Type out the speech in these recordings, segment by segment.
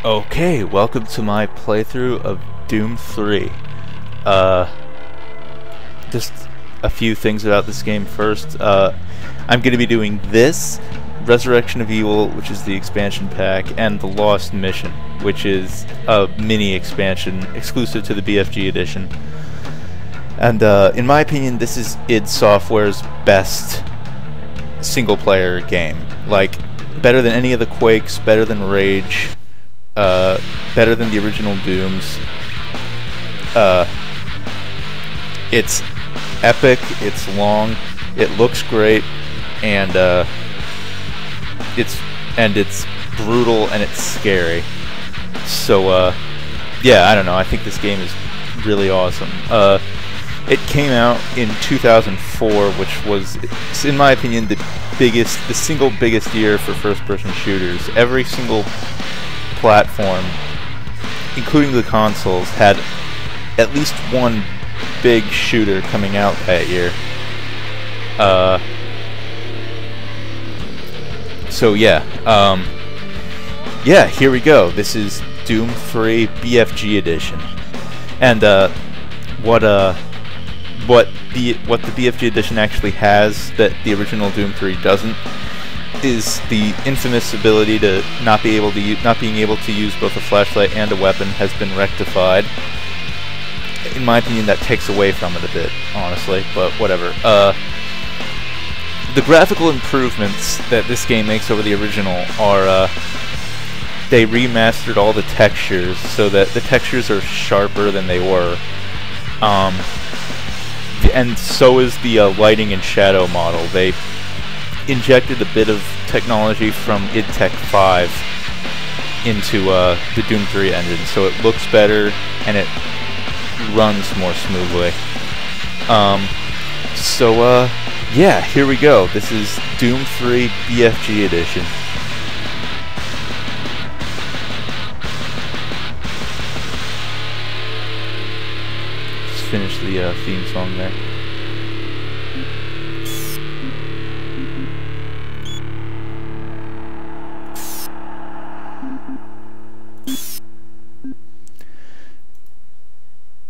Okay, welcome to my playthrough of Doom 3. Just a few things about this game first. I'm going to be doing this, Resurrection of Evil, which is the expansion pack, and The Lost Mission, which is a mini expansion exclusive to the BFG edition. And in my opinion, this is id Software's best single-player game. Like, better than any of the Quakes, better than Rage, better than the original Dooms. It's epic, it's long, it looks great, and it's brutal and it's scary. So yeah, I don't know, I think this game is really awesome. It came out in 2004, which was, in my opinion, the single biggest year for first-person shooters. Every single platform, including the consoles, had at least one big shooter coming out that year. So yeah, yeah, here we go. This is Doom 3 BFG edition, and what the BFG edition actually has that the original Doom 3 doesn't is the infamous ability to not being able to use both a flashlight and a weapon has been rectified. In my opinion, that takes away from it a bit, honestly, but whatever. The graphical improvements that this game makes over the original are they remastered all the textures so that the textures are sharper than they were. And so is the lighting and shadow model. They injected a bit of technology from id Tech 5 into the Doom 3 engine, so it looks better and it runs more smoothly. So yeah, here we go. This is Doom 3 BFG edition. Just finish the theme song there.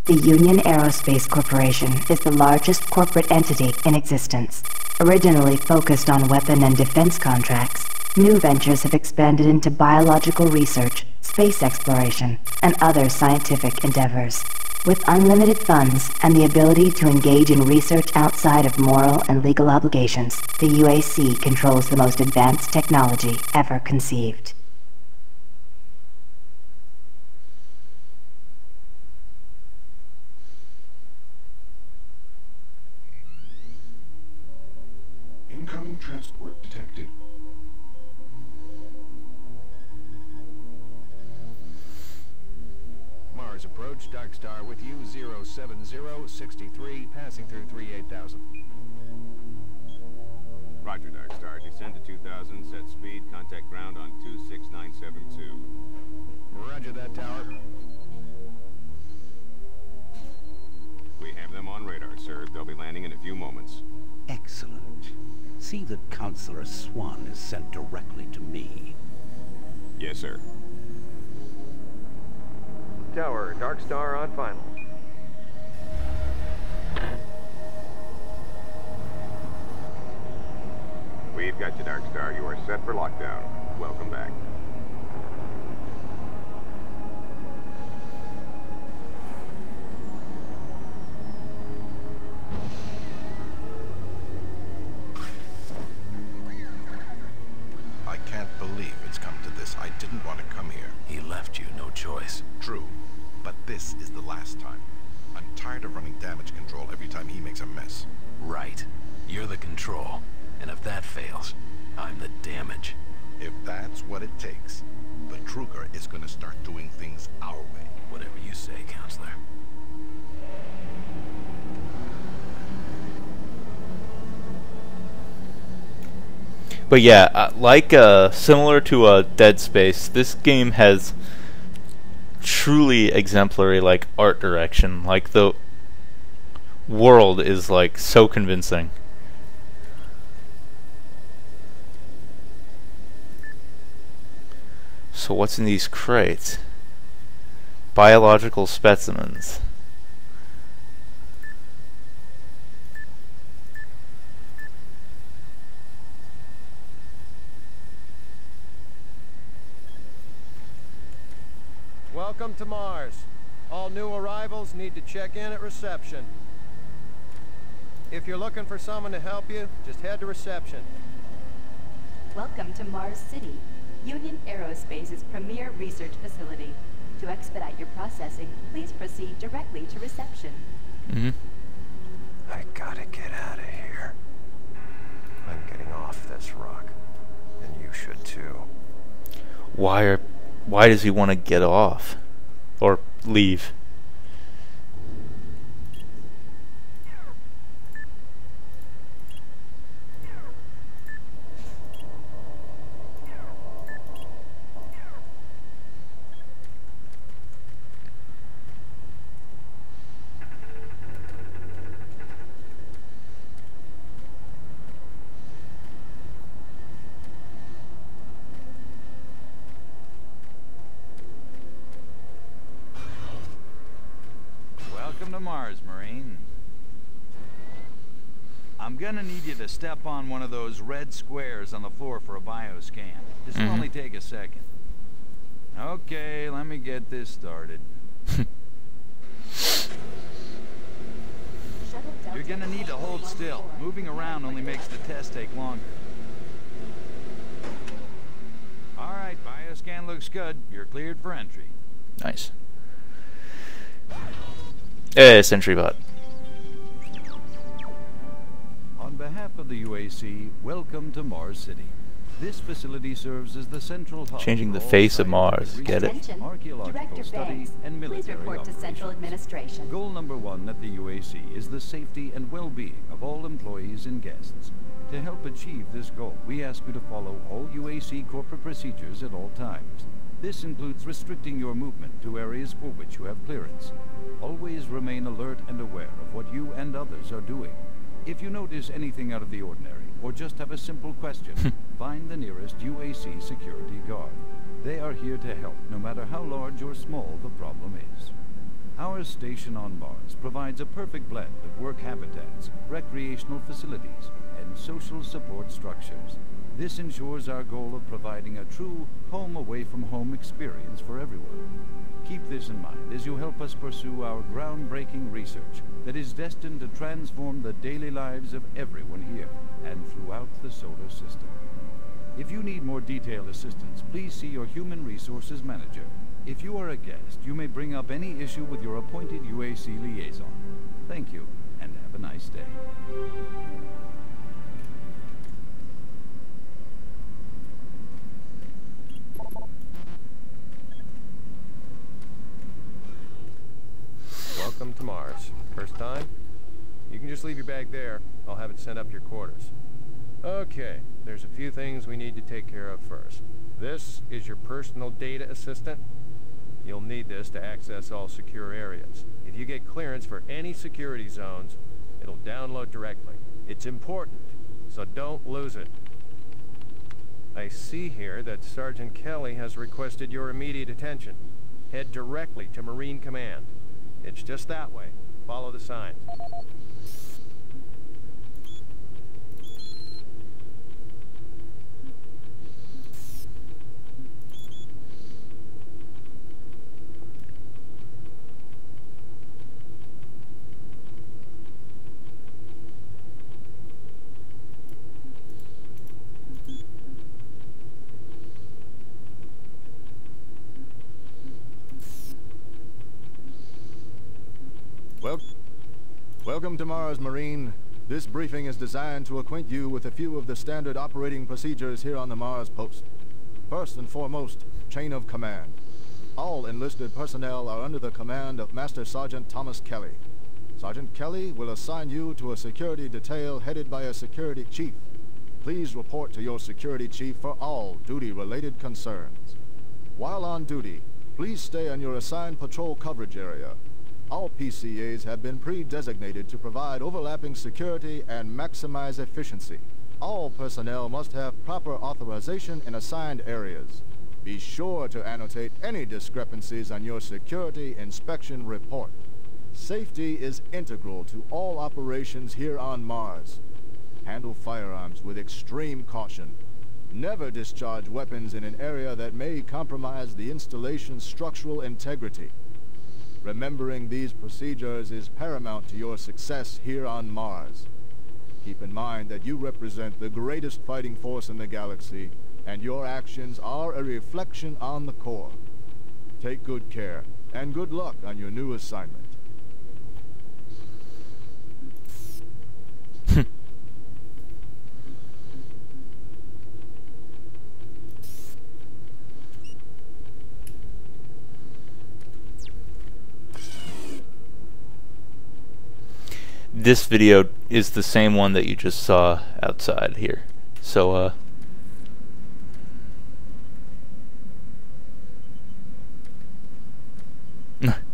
The Union Aerospace Corporation is the largest corporate entity in existence. Originally focused on weapon and defense contracts, new ventures have expanded into biological research, space exploration, and other scientific endeavors. With unlimited funds and the ability to engage in research outside of moral and legal obligations, the UAC controls the most advanced technology ever conceived. Incoming transport detected. Mars approach, Dark Star with you, 07063, passing through 38,000. Roger, Dark Star. Descend to 2000, set speed, contact ground on 26972. Roger that, tower. We have them on radar, sir. They'll be landing in a few moments. Excellent. See that Counselor Swan is sent directly to me. Yes, sir. Tower, Dark Star on final. We've got you, Dark Star. You are set for lockdown. Welcome back. I can't believe it's come to this. I didn't want to come here. He left you no choice. True, but this is the last time. I'm tired of running damage control every time he makes a mess. Right. You're the control. And if that fails, I'm the damage. If that's what it takes, the Truger is going to start doing things our way. Whatever you say, Counselor. But yeah, similar to Dead Space, this game has truly exemplary art direction. Like, the world is so convincing. So what's in these crates? Biological specimens. Welcome to Mars. All new arrivals need to check in at reception. If you're looking for someone to help you, just head to reception. Welcome to Mars City, Union Aerospace's premier research facility. To expedite your processing, please proceed directly to reception. I gotta get out of here. I'm getting off this rock. And you should too. Why does he want to get off? Or leave? Welcome to Mars, Marine. I'm gonna need you to step on one of those red squares on the floor for a bioscan. This will only take a second. Okay, let me get this started. You're gonna need to hold still. Moving around only makes the test take longer. Alright, bioscan looks good. You're cleared for entry. Nice. Sentry bot. On behalf of the UAC, welcome to Mars City. This facility serves as the central hub. Changing the face of Mars. Get it? Attention. Archaeological Director study Banks, and please military report to Central operations. Administration. Goal number 1 at the UAC is the safety and well-being of all employees and guests. To help achieve this goal, we ask you to follow all UAC corporate procedures at all times. This includes restricting your movement to areas for which you have clearance. Always remain alert and aware of what you and others are doing. If you notice anything out of the ordinary, or just have a simple question, find the nearest UAC security guard. They are here to help, no matter how large or small the problem is. Our station on Mars provides a perfect blend of work habitats, recreational facilities, and social support structures. This ensures our goal of providing a true home-away-from-home experience for everyone. Keep this in mind as you help us pursue our groundbreaking research that is destined to transform the daily lives of everyone here and throughout the solar system. If you need more detailed assistance, please see your Human Resources Manager. If you are a guest, you may bring up any issue with your appointed UAC liaison. Thank you, and have a nice day. Welcome to Mars. First time? You can just leave your bag there. I'll have it sent up your quarters. Okay, there's a few things we need to take care of first. This is your personal data assistant. You'll need this to access all secure areas. If you get clearance for any security zones, it'll download directly. It's important, so don't lose it. I see here that Sergeant Kelly has requested your immediate attention. Head directly to Marine Command. It's just that way. Follow the signs. Welcome to Mars, Marine. This briefing is designed to acquaint you with a few of the standard operating procedures here on the Mars post. First and foremost, chain of command. All enlisted personnel are under the command of Master Sergeant Thomas Kelly. Sergeant Kelly will assign you to a security detail headed by a security chief. Please report to your security chief for all duty-related concerns. While on duty, please stay on your assigned patrol coverage area. All PCAs have been pre-designated to provide overlapping security and maximize efficiency. All personnel must have proper authorization in assigned areas. Be sure to annotate any discrepancies on your security inspection report. Safety is integral to all operations here on Mars. Handle firearms with extreme caution. Never discharge weapons in an area that may compromise the installation's structural integrity. Remembering these procedures is paramount to your success here on Mars. Keep in mind that you represent the greatest fighting force in the galaxy, and your actions are a reflection on the Corps. Take good care, and good luck on your new assignment. This video is the same one that you just saw outside here. So,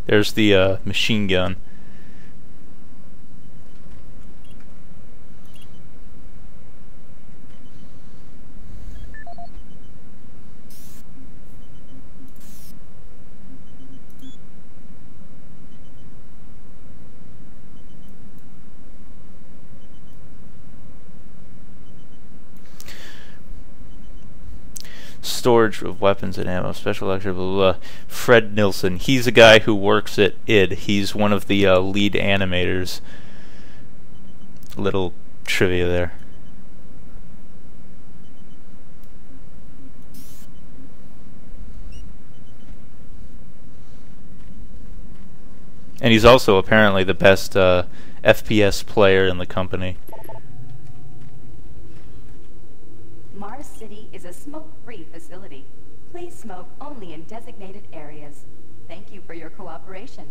there's the machine gun. Storage of weapons and ammo, special lecture, blah, blah, blah. Fred Nilsson. He's a guy who works at id. He's one of the lead animators. Little trivia there. And he's also apparently the best FPS player in the company. Mars City is a smoke-free facility. Please smoke only in designated areas. Thank you for your cooperation.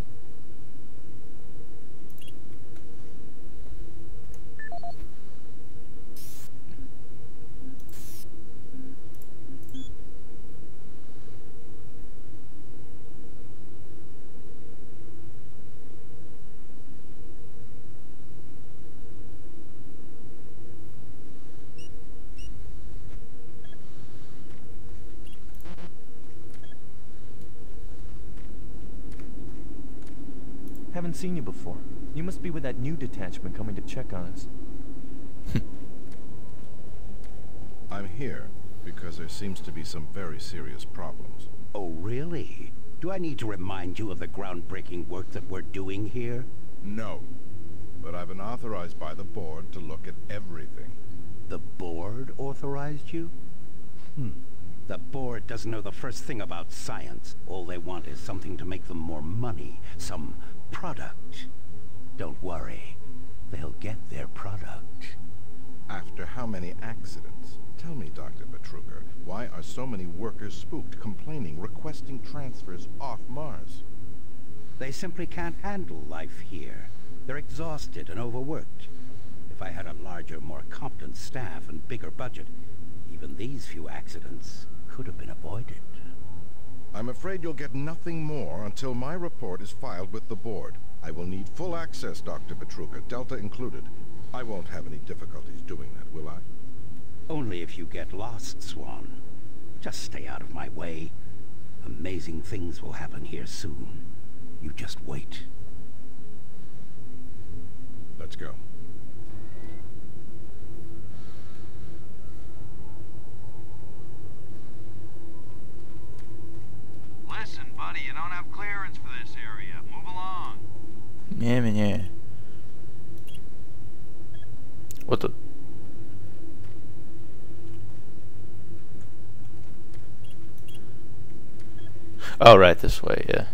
Haven't seen you before. You must be with that new detachment coming to check on us. I'm here because there seems to be some very serious problems. Oh, really? Do I need to remind you of the groundbreaking work that we're doing here? No. But I've been authorized by the board to look at everything. The board authorized you? The board doesn't know the first thing about science. All they want is something to make them more money. Some product. Don't worry. They'll get their product. After how many accidents? Tell me, Dr. Betruger, why are so many workers spooked, complaining, requesting transfers off Mars? They simply can't handle life here. They're exhausted and overworked. If I had a larger, more competent staff and bigger budget, even these few accidents could have been avoided. I'm afraid you'll get nothing more until my report is filed with the board. I will need full access, Dr. Betruger, Delta included. I won't have any difficulties doing that, will I? Only if you get lost, Swan. Just stay out of my way. Amazing things will happen here soon. You just wait. Let's go. Listen, buddy, you don't have clearance for this area. Move along. Yeah, man, yeah. What the? Oh, right, this way, yeah.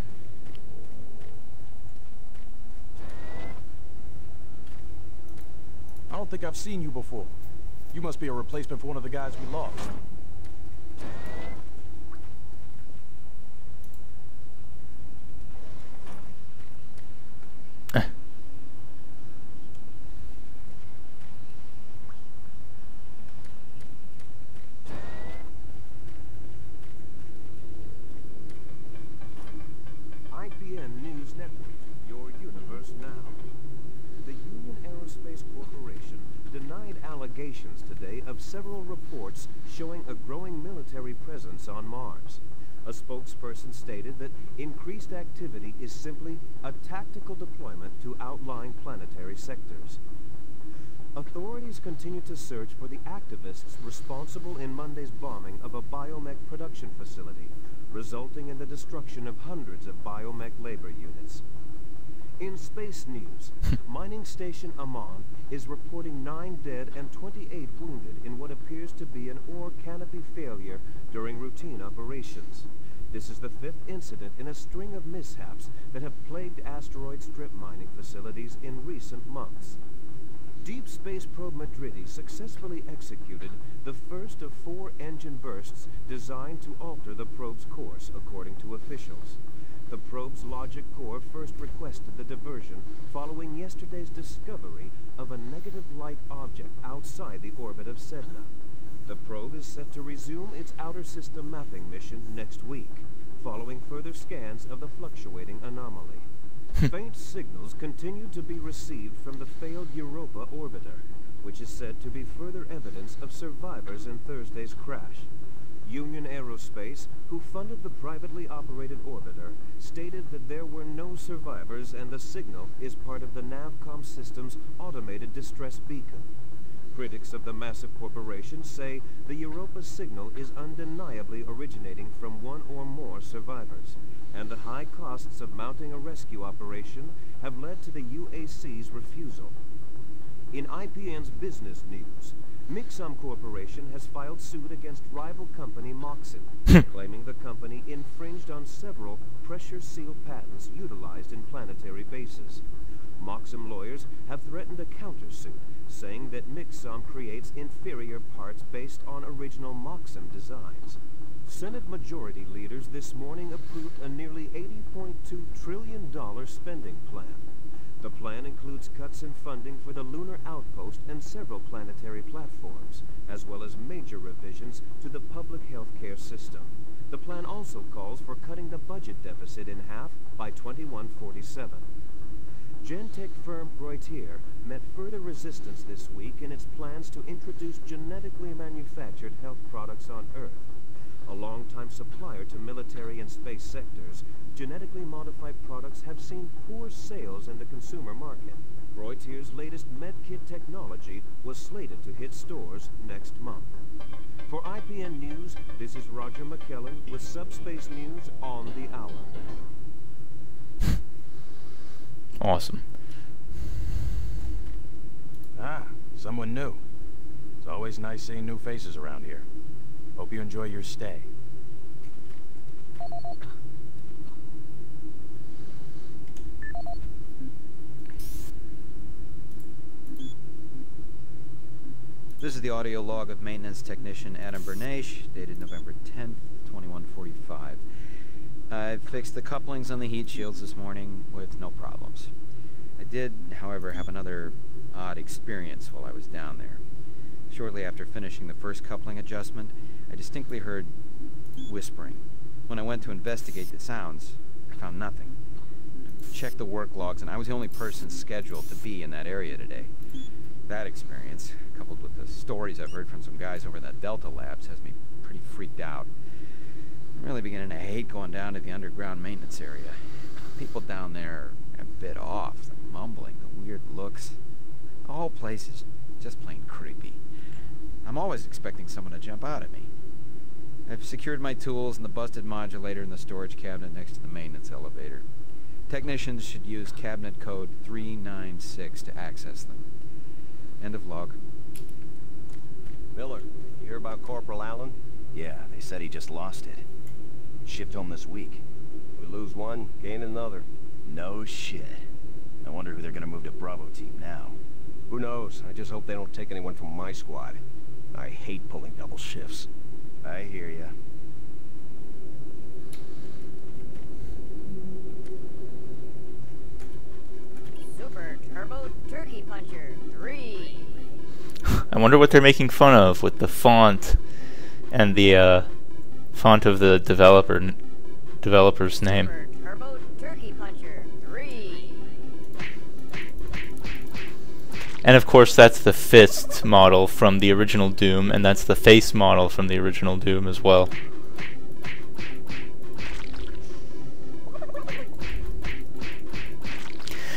I don't think I've seen you before. You must be a replacement for one of the guys we lost. IPN News Network, your universe now. The Union Aerospace Corporation denied allegations today of several reports showing a growing military presence on Mars. A spokesperson stated that increased activity is simply a tactical deployment to outlying planetary sectors. Authorities continue to search for the activists responsible in Monday's bombing of a biomech production facility, resulting in the destruction of hundreds of biomech labor units. In space news, mining station Amman is reporting 9 dead and 28 wounded in what appears to be an ore canopy failure during routine operations. This is the 5th incident in a string of mishaps that have plagued asteroid strip mining facilities in recent months. Deep Space Probe Madridi successfully executed the first of 4 engine bursts designed to alter the probe's course, according to officials. The probe's logic core first requested the diversion following yesterday's discovery of a negative light object outside the orbit of Sedna. The probe is set to resume its outer system mapping mission next week, following further scans of the fluctuating anomaly. Faint signals continue to be received from the failed Europa orbiter, which is said to be further evidence of survivors in Thursday's crash. Union Aerospace, who funded the privately operated orbiter, stated that there were no survivors and the signal is part of the Navcom system's automated distress beacon. Critics of the massive corporation say the Europa signal is undeniably originating from one or more survivors, and the high costs of mounting a rescue operation have led to the UAC's refusal. In IPN's business news, Mixum Corporation has filed suit against rival company Moxim, claiming the company infringed on several pressure seal patents utilized in planetary bases. Moxim lawyers have threatened a countersuit, saying that Mixum creates inferior parts based on original Moxim designs. Senate Majority leaders this morning approved a nearly $80.2 trillion spending plan. The plan includes cuts in funding for the lunar outpost and several planetary platforms, as well as major revisions to the public health care system. The plan also calls for cutting the budget deficit in half by 2147. Gentech firm Breutier met further resistance this week in its plans to introduce genetically manufactured health products on Earth. A longtime supplier to military and space sectors, genetically modified products have seen poor sales in the consumer market. Breutier's latest medkit technology was slated to hit stores next month. For IPN News, this is Roger McKellen with Subspace News on the Hour. Awesome. Ah, someone new. It's always nice seeing new faces around here. Hope you enjoy your stay. This is the audio log of maintenance technician Adam Bernache, dated November 10th, 2145. I fixed the couplings on the heat shields this morning with no problems. I did, however, have another odd experience while I was down there. Shortly after finishing the first coupling adjustment, I distinctly heard whispering. When I went to investigate the sounds, I found nothing. I checked the work logs, and I was the only person scheduled to be in that area today. That experience, coupled with the stories I've heard from some guys over in the Delta Labs, has me pretty freaked out. I'm really beginning to hate going down to the underground maintenance area. People down there are a bit off. The mumbling, the weird looks. The whole place is just plain creepy. I'm always expecting someone to jump out at me. I've secured my tools and the busted modulator in the storage cabinet next to the maintenance elevator. Technicians should use cabinet code 396 to access them. End of log. Miller, you hear about Corporal Allen? Yeah, they said he just lost it. Shipped home this week. We lose one, gain another. No shit. I wonder who they're gonna move to Bravo team now. Who knows? I just hope they don't take anyone from my squad. I hate pulling double shifts. I hear ya. Super Turbo Turkey Puncher 3. I wonder what they're making fun of with the font and the font of the developer's name. Super Turbo Turkey Puncher 3. And of course that's the fist model from the original Doom, and that's the face model from the original Doom as well.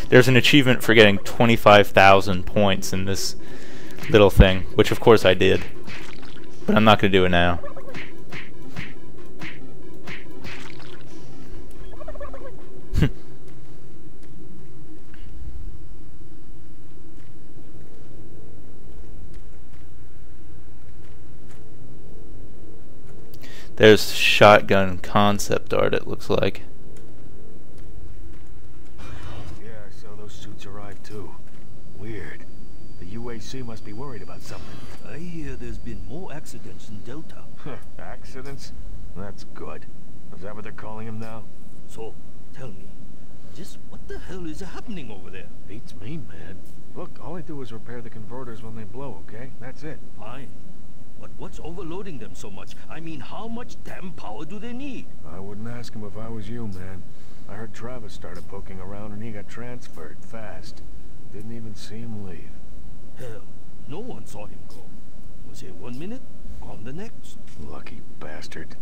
There's an achievement for getting 25,000 points in this little thing, which of course I did. But I'm not going to do it now. There's shotgun concept art, it looks like. Yeah, I saw those suits arrive too. Weird. The UAC must be worried about something. I hear there's been more accidents in Delta. Accidents? That's good. Is that what they're calling them now? So, tell me, just what the hell is happening over there? Beats me, man. Look, all I do is repair the converters when they blow, okay? That's it. Fine. But what's overloading them so much? I mean, how much damn power do they need? I wouldn't ask him if I was you, man. I heard Travis started poking around and he got transferred fast. Didn't even see him leave. Hell, no one saw him go. Was here 1 minute, gone the next. Lucky bastard.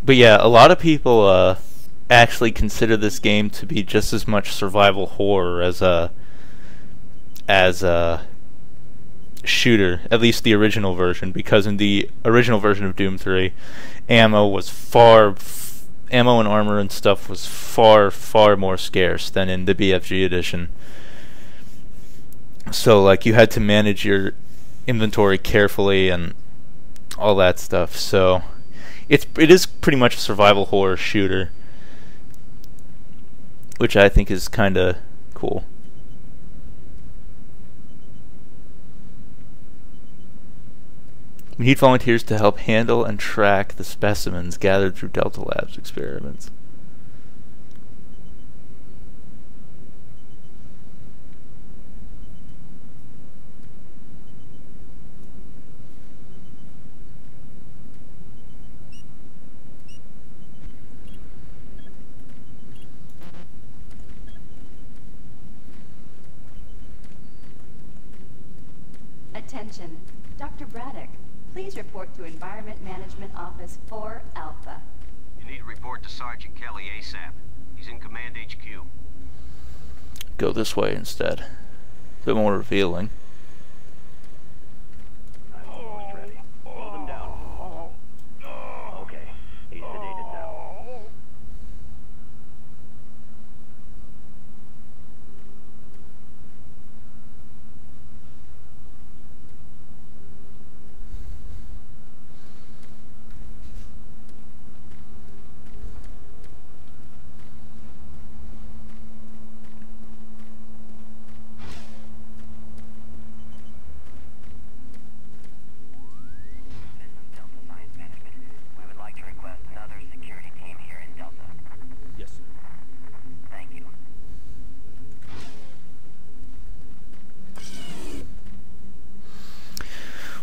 But yeah, a lot of people actually consider this game to be just as much survival horror as a shooter, at least the original version, because in the original version of Doom 3, ammo and armor and stuff was far more scarce than in the BFG edition. So like you had to manage your inventory carefully and all that stuff. So it is pretty much a survival horror shooter, which I think is kind of cool. We need volunteers to help handle and track the specimens gathered through Delta Labs experiments. Attention, Dr. Braddock. Please report to Environment Management Office 4 Alpha. You need to report to Sergeant Kelly ASAP. He's in Command HQ. Go this way instead. A bit more revealing. I'm almost ready. Hold him down. Okay, he's sedated now.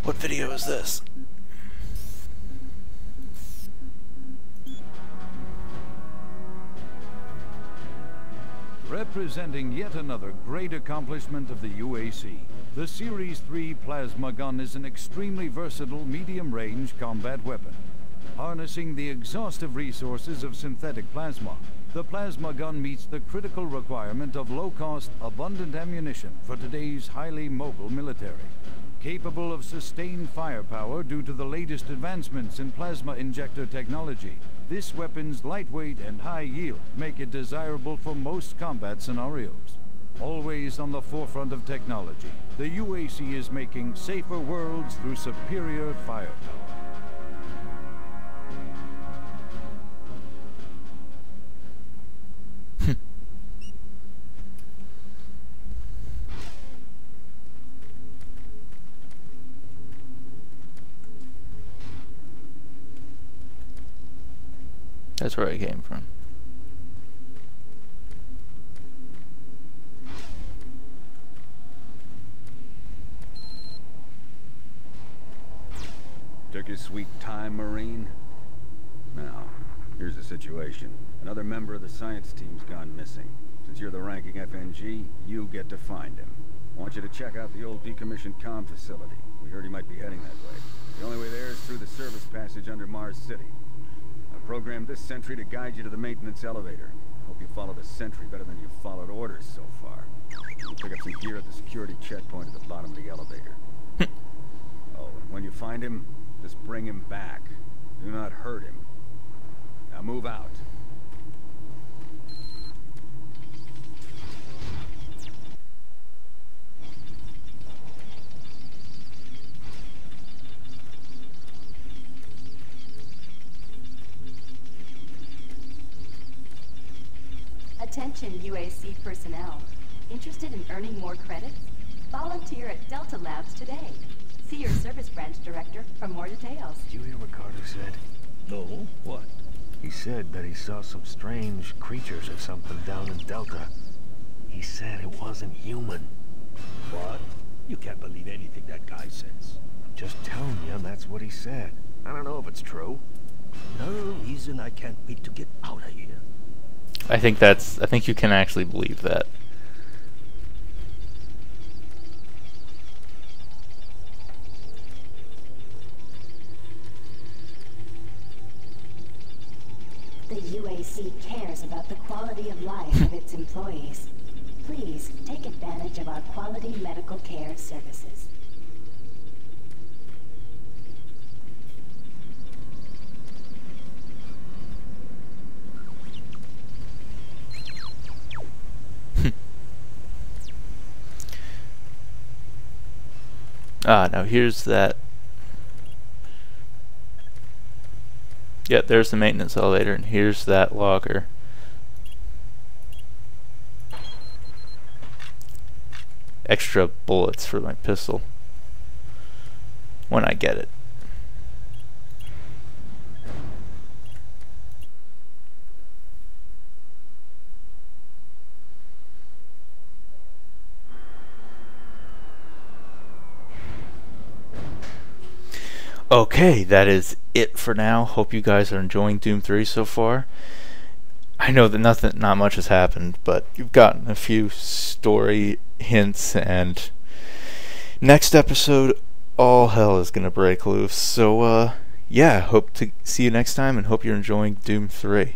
What video is this? Representing yet another great accomplishment of the UAC, the Series 3 plasma gun is an extremely versatile medium-range combat weapon. Harnessing the exhaustive resources of synthetic plasma, the plasma gun meets the critical requirement of low-cost, abundant ammunition for today's highly mobile military. Capable of sustained firepower due to the latest advancements in plasma injector technology, this weapon's lightweight and high yield make it desirable for most combat scenarios. Always on the forefront of technology, the UAC is making safer worlds through superior firepower. That's where I came from. took your sweet time, Marine? Now, here's the situation. Another member of the science team's gone missing. Since you're the ranking FNG, you get to find him. I want you to check out the old decommissioned comm facility. We heard he might be heading that way. The only way there is through the service passage under Mars City. I programmed this sentry to guide you to the maintenance elevator. I hope you follow the sentry better than you've followed orders so far. You'll pick up some gear at the security checkpoint at the bottom of the elevator. Oh, and when you find him, just bring him back. Do not hurt him. Now move out. Attention UAC personnel. Interested in earning more credits? Volunteer at Delta Labs today. See your service branch director for more details. Did you hear what Carter said? No? What? He said that he saw some strange creatures or something down in Delta. He said it wasn't human. What? You can't believe anything that guy says. I'm just telling you, that's what he said. I don't know if it's true. No reason I can't wait to get out of here. I think you can actually believe that. The UAC cares about the quality of life of its employees. Please take advantage of our quality medical care services. Now here's that. Yeah, there's the maintenance elevator, and here's that locker. Extra bullets for my pistol. When I get it. Okay, that is it for now. Hope you guys are enjoying Doom 3 so far. I know that not much has happened, but you've gotten a few story hints, and next episode, all hell is gonna break loose. So, yeah, hope to see you next time, and hope you're enjoying Doom 3.